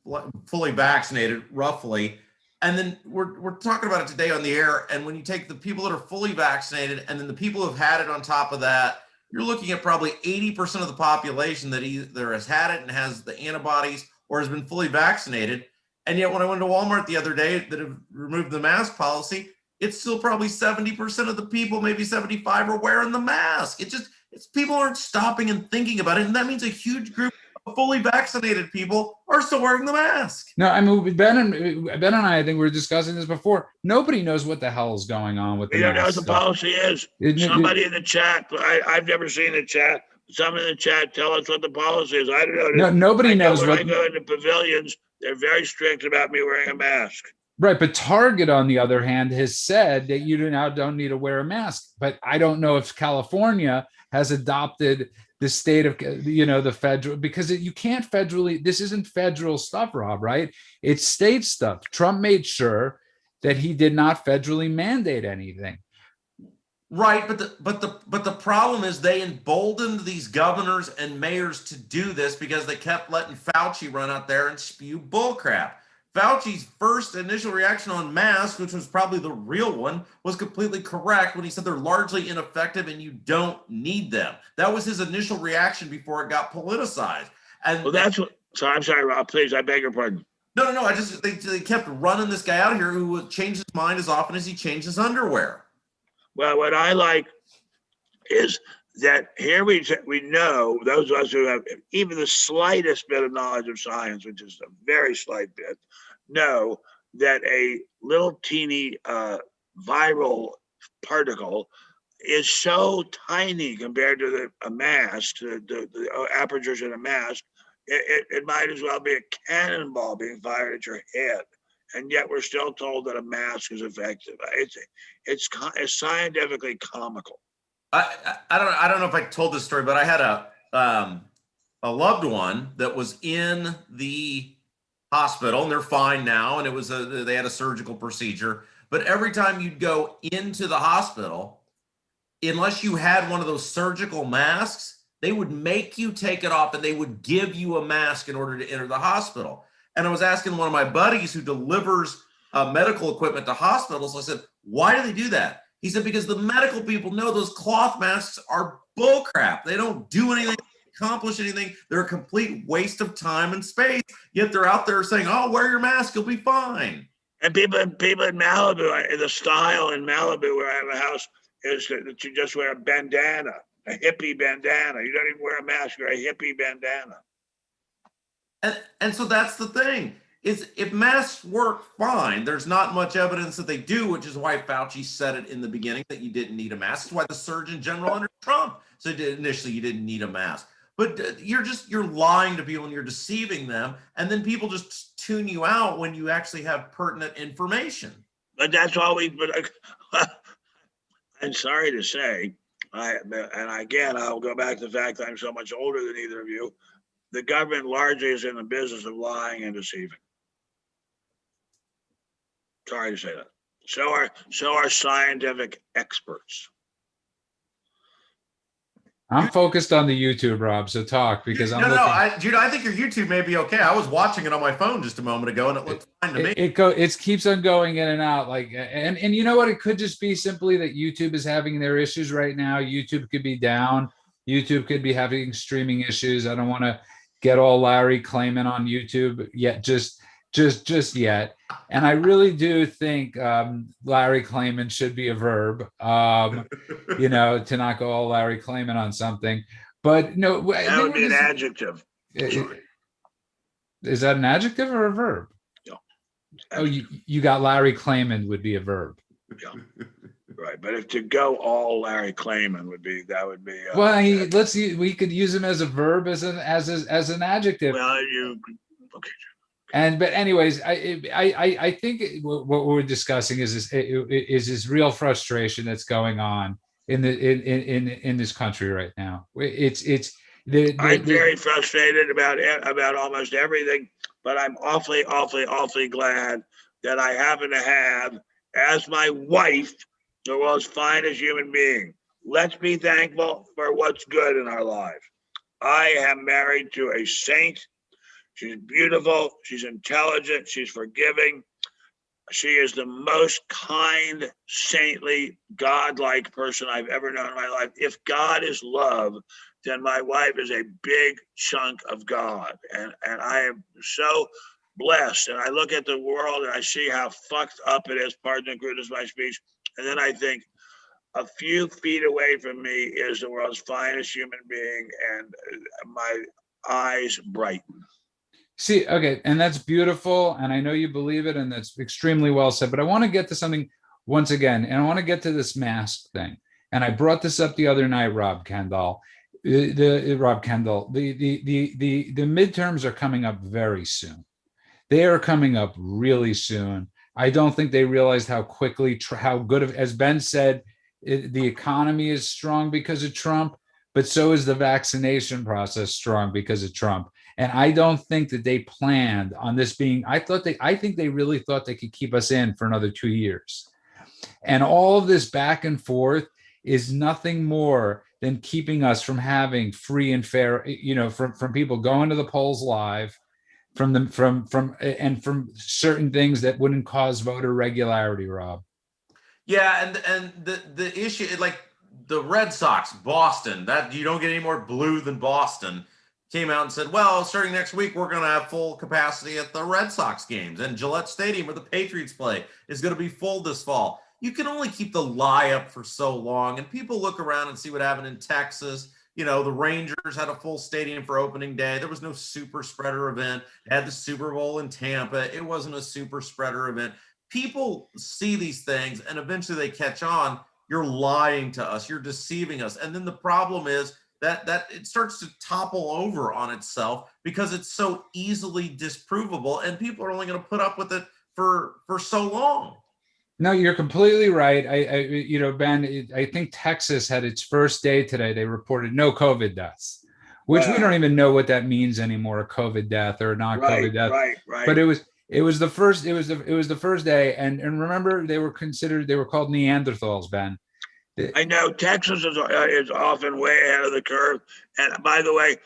fully vaccinated, roughly. And then we're talking about it today on the air. And when you take the people that are fully vaccinated and then the people who have had it on top of that, you're looking at probably 80% of the population that either has had it and has the antibodies or has been fully vaccinated. And yet, when I went to Walmart the other day that have removed the mask policy, it's still probably 70% of the people, maybe 75, are wearing the mask. It's people aren't stopping and thinking about it. And that means a huge group of fully vaccinated people are still wearing the mask. No, I mean Ben and I think we were discussing this before. Nobody knows what the hell is going on with the You don't know what mask the stuff. policy is. Somebody in the chat, I've never seen the chat. Someone in the chat tell us what the policy is. I don't know. No, nobody I know knows when what. I go into pavilions, they're very strict about me wearing a mask. Right, but Target, on the other hand, has said that you now don't need to wear a mask. But I don't know if California has adopted the state of, the federal, because you can't federally. This isn't federal stuff, Rob. Right? It's state stuff. Trump made sure that he did not federally mandate anything. Right, but the problem is they emboldened these governors and mayors to do this because they kept letting Fauci run out there and spew bullcrap. Fauci's first initial reaction on masks, which was probably the real one, was completely correct when he said they're largely ineffective and you don't need them. That was his initial reaction before it got politicized. And well, that's what. So I'm sorry, Rob. Please, I beg your pardon. No. They kept running this guy out here who would change his mind as often as he changed his underwear. Well, what I like is that here we know, those of us who have even the slightest bit of knowledge of science, which is a very slight bit, know that a little teeny viral particle is so tiny compared to a mask, the apertures in a mask, it might as well be a cannonball being fired at your head. And yet we're still told that a mask is effective. It's scientifically comical. I don't know if I told this story, but I had a loved one that was in the hospital, and they're fine now, and they had a surgical procedure. But every time you'd go into the hospital, unless you had one of those surgical masks, they would make you take it off, and they would give you a mask in order to enter the hospital. And I was asking one of my buddies who delivers medical equipment to hospitals, I said, why do they do that? He said, because the medical people know those cloth masks are bullcrap. They don't do anything, accomplish anything. They're a complete waste of time and space. Yet they're out there saying, oh, wear your mask, you'll be fine. And people in Malibu, the style in Malibu where I have a house is that you just wear a bandana, a hippie bandana. You don't even wear a mask, you're a hippie bandana. And so that's the thing, is if masks work fine, there's not much evidence that they do, which is why Fauci said it in the beginning that you didn't need a mask. It's why the Surgeon General under Trump said initially you didn't need a mask. But you're lying to people and you're deceiving them. And then people just tune you out when you actually have pertinent information. But that's all I'm sorry to say, and again, I'll go back to the fact that I'm so much older than either of you. The government largely is in the business of lying and deceiving. Sorry to say that. So are scientific experts. I'm focused on the YouTube, Rob. So talk, because Judah, I think your YouTube may be okay. I was watching it on my phone just a moment ago, and it looked fine to me. It keeps on going in and out, and you know what? It could just be simply that YouTube is having their issues right now. YouTube could be down. YouTube could be having streaming issues. I don't want to get all Larry claiming on YouTube yet, just yet. And I really do think Larry claiming should be a verb, to not go all Larry claiming on something. But no, that would be an adjective. Is that an adjective or a verb? Yeah. Oh, you got Larry Klayman would be a verb. Yeah. Right, but if to go all Larry Klayman would be Well, we could use him as a verb as an adjective. well, you okay. But anyways, I think what we're discussing is this real frustration that's going on in this country right now. I'm very frustrated about almost everything, but I'm awfully glad that I happen to have as my wife the world's finest human being. Let's be thankful for what's good in our lives. I am married to a saint. She's beautiful. She's intelligent. She's forgiving. She is the most kind, saintly, godlike person I've ever known in my life. If God is love, then my wife is a big chunk of God. And I am so blessed. And I look at the world and I see how fucked up it is, pardon the crudeness of my speech. And then I think a few feet away from me is the world's finest human being, and my eyes brighten. See, okay, and that's beautiful, and I know you believe it, and that's extremely well said. But I want to get to something once again, and I want to get to this mask thing. And I brought this up the other night, Rob Kendall. The midterms are coming up very soon. They are coming up really soon. I don't think they realized how quickly, how good of, as Ben said, the economy is strong because of Trump, but so is the vaccination process strong because of Trump. And I don't think that they planned on this being, I think they really thought they could keep us in for another 2 years. And all of this back and forth is nothing more than keeping us from having free and fair, from people going to the polls live, from certain things that wouldn't cause voter regularity, Rob. Yeah, and the issue, like the Red Sox, Boston, that you don't get any more blue than Boston, came out and said, well, starting next week, we're going to have full capacity at the Red Sox games, and Gillette Stadium, where the Patriots play, is going to be full this fall. You can only keep the lie up for so long, and people look around and see what happened in Texas. The Rangers had a full stadium for opening day. There was no super spreader event. They had the Super Bowl in Tampa. It wasn't a super spreader event. People see these things, and eventually they catch on. You're lying to us. You're deceiving us. And then the problem is that it starts to topple over on itself because it's so easily disprovable, and people are only going to put up with it for so long. No, you're completely right. Ben, I think Texas had its first day today. They reported no COVID deaths, which we don't even know what that means anymore, a COVID death or a non-COVID death. Right. But it was the first day. And remember, they were called Neanderthals, Ben. I know Texas is often way ahead of the curve. And by the way,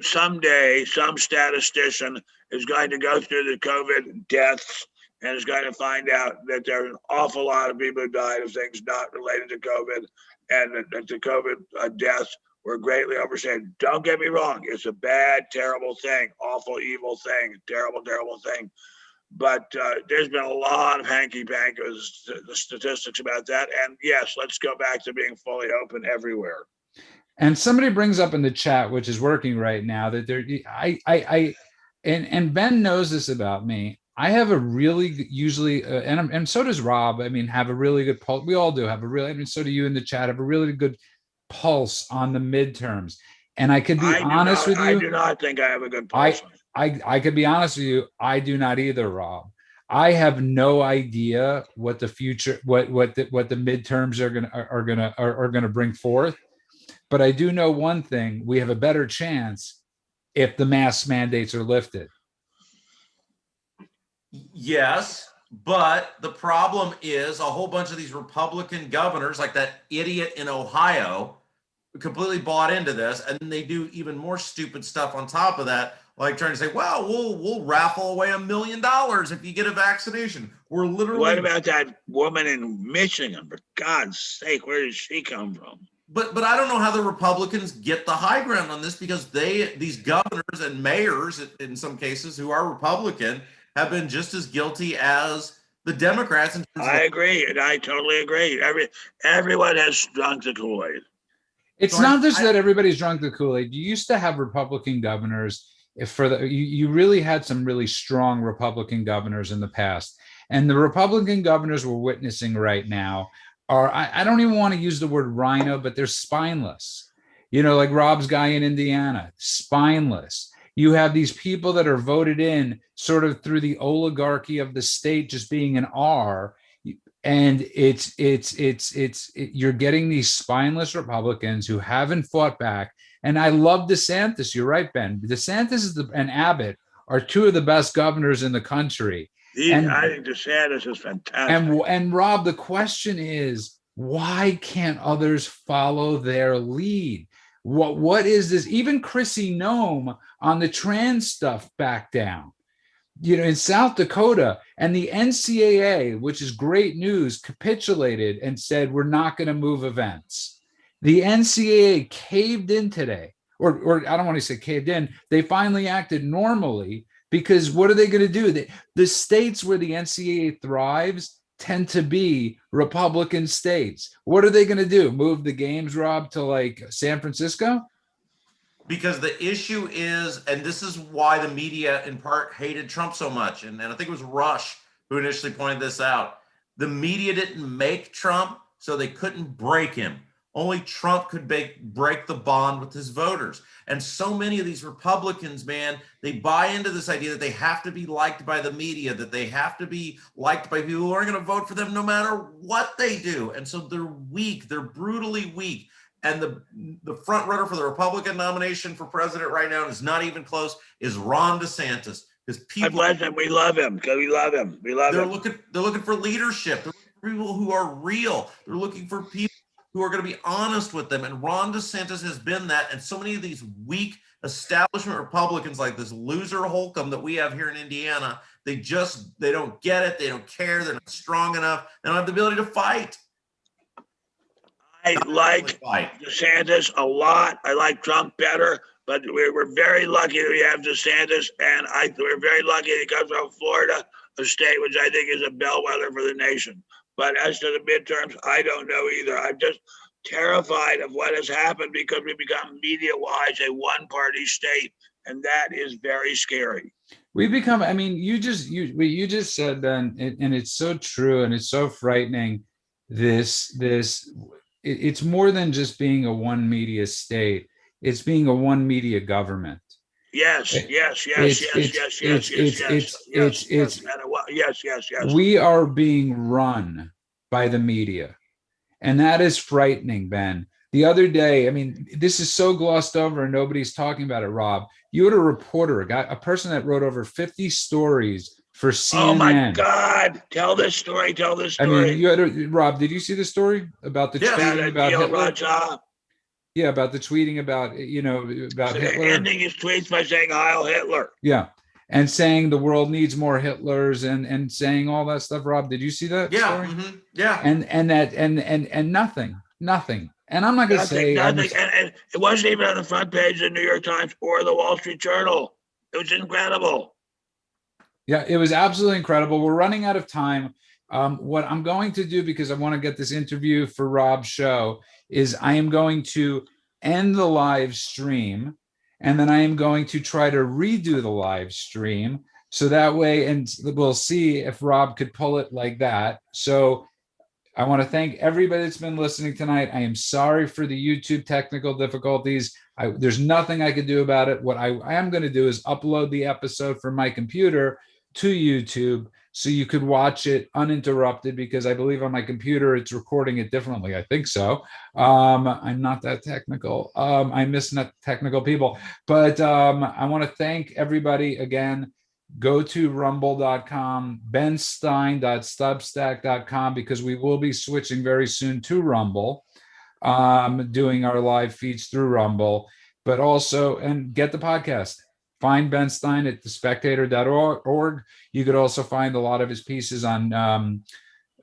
someday some statistician is going to go through the COVID deaths and is going to find out that there's an awful lot of people who died of things not related to COVID, and that the COVID deaths were greatly overstated. Don't get me wrong. It's a bad, terrible thing, awful, evil thing, terrible, terrible thing. But there's been a lot of hanky-panky the statistics about that. And yes, let's go back to being fully open everywhere. And somebody brings up in the chat, which is working right now, that and Ben knows this about me. I have a really usually, and so does Rob. I mean, have a really good pulse. We all do have so do you in the chat, have a really good pulse on the midterms. And I could be honest with you. I do not think I have a good pulse. I could be honest with you. I do not either, Rob. I have no idea what the future, what the midterms are gonna bring forth. But I do know one thing: we have a better chance if the mask mandates are lifted. Yes, but the problem is a whole bunch of these Republican governors, like that idiot in Ohio, completely bought into this, and they do even more stupid stuff on top of that, like trying to say, well, we'll raffle away $1 million if you get a vaccination. We're literally. What about that woman in Michigan? For God's sake, where did she come from? But I don't know how the Republicans get the high ground on this, because these governors and mayors in some cases who are Republican have been just as guilty as the Democrats. I agree, and I totally agree. Everyone has drunk the Kool-Aid. It's not just that everybody's drunk the Kool-Aid. You used to have Republican governors you really had some really strong Republican governors in the past, and the Republican governors we're witnessing right now are, I don't even want to use the word rhino, but they're spineless. Like Rob's guy in Indiana, spineless. You have these people that are voted in sort of through the oligarchy of the state just being an R, and you're getting these spineless Republicans who haven't fought back. And I love DeSantis. You're right, Ben. DeSantis and Abbott are two of the best governors in the country. I think DeSantis is fantastic. And Rob, the question is, why can't others follow their lead? What is this? Even Chrissy Nome on the trans stuff backed down. In South Dakota, and the NCAA, which is great news, capitulated and said, we're not going to move events. The NCAA caved in today, or I don't want to say caved in. They finally acted normally, because what are they going to do? The states where the NCAA thrives tend to be Republican states. What are they going to do? Move the games, Rob, to like San Francisco? Because the issue is, and this is why the media in part hated Trump so much, and I think it was Rush who initially pointed this out. The media didn't make Trump, so they couldn't break him. Only Trump could break the bond with his voters. And so many of these Republicans, man, they buy into this idea that they have to be liked by the media, that they have to be liked by people who aren't going to vote for them no matter what they do. And so they're weak. They're brutally weak. And the front runner for the Republican nomination for president right now is not even close, is Ron DeSantis. Because people, we love him because we love him. We love him. They're looking for leadership. They're looking for people who are real. They're looking for people who are going to be honest with them. And Ron DeSantis has been that. And so many of these weak establishment Republicans, like this loser Holcomb that we have here in Indiana, they don't get it. They don't care. They're not strong enough. They don't have the ability to fight. I like DeSantis a lot. I like Trump better, but we're very lucky that we have DeSantis, and we're very lucky that he comes from Florida, a state which I think is a bellwether for the nation. But as to the midterms, I don't know either. I'm just terrified of what has happened because we become media-wise a one-party state, and that is very scary. We become, I mean, you just said, Ben, and it's so true, and it's so frightening. It's more than just being a one media state. It's being a one media government. Yes. We are being run by the media, and that is frightening, Ben. The other day, I mean, this is so glossed over and nobody's talking about it, Rob. You had a reporter, a person that wrote over 50 stories for CNN. Oh my God! Tell this story. I mean, Rob, did you see the story about the tweeting about Hitler? Raja. Yeah, about the tweeting about Hitler. Ending his tweets by saying "Heil Hitler." Yeah, and saying the world needs more Hitlers, and saying all that stuff. Rob, did you see that story? Mm-hmm. Yeah. And nothing. And I'm not going to say nothing. And it wasn't even on the front page of the New York Times or the Wall Street Journal. It was incredible. Yeah, it was absolutely incredible. We're running out of time. What I'm going to do, because I want to get this interview for Rob's show, is I am going to end the live stream, and then I am going to try to redo the live stream. So that way, and we'll see if Rob could pull it like that. So I want to thank everybody that's been listening tonight. I am sorry for the YouTube technical difficulties. There's nothing I could do about it. What I am going to do is upload the episode from my computer to YouTube so you could watch it uninterrupted, because I believe on my computer it's recording it differently. I think so. I'm not that technical. I miss not technical people. But I want to thank everybody again. Go to rumble.com, benstein.substack.com, because we will be switching very soon to Rumble, doing our live feeds through Rumble, but also, and get the podcast. Find Ben Stein at thespectator.org. You could also find a lot of his pieces on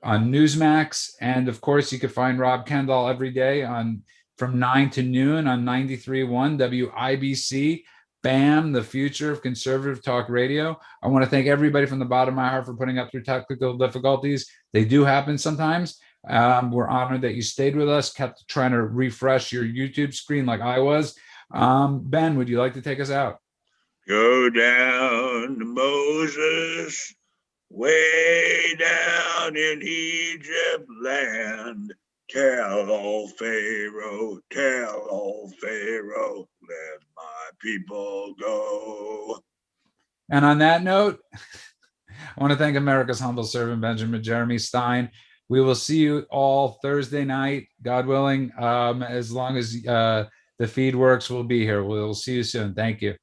Newsmax. And of course, you could find Rob Kendall every day from 9 to noon on 93.1 WIBC. BAM, the future of conservative talk radio. I want to thank everybody from the bottom of my heart for putting up through technical difficulties. They do happen sometimes. We're honored that you stayed with us, kept trying to refresh your YouTube screen like I was. Ben, would you like to take us out? Go down to Moses, way down in Egypt land. Tell old Pharaoh, let my people go. And on that note, I want to thank America's humble servant, Benjamin Jeremy Stein. We will see you all Thursday night, God willing. As long as the feed works, we'll be here. We'll see you soon. Thank you.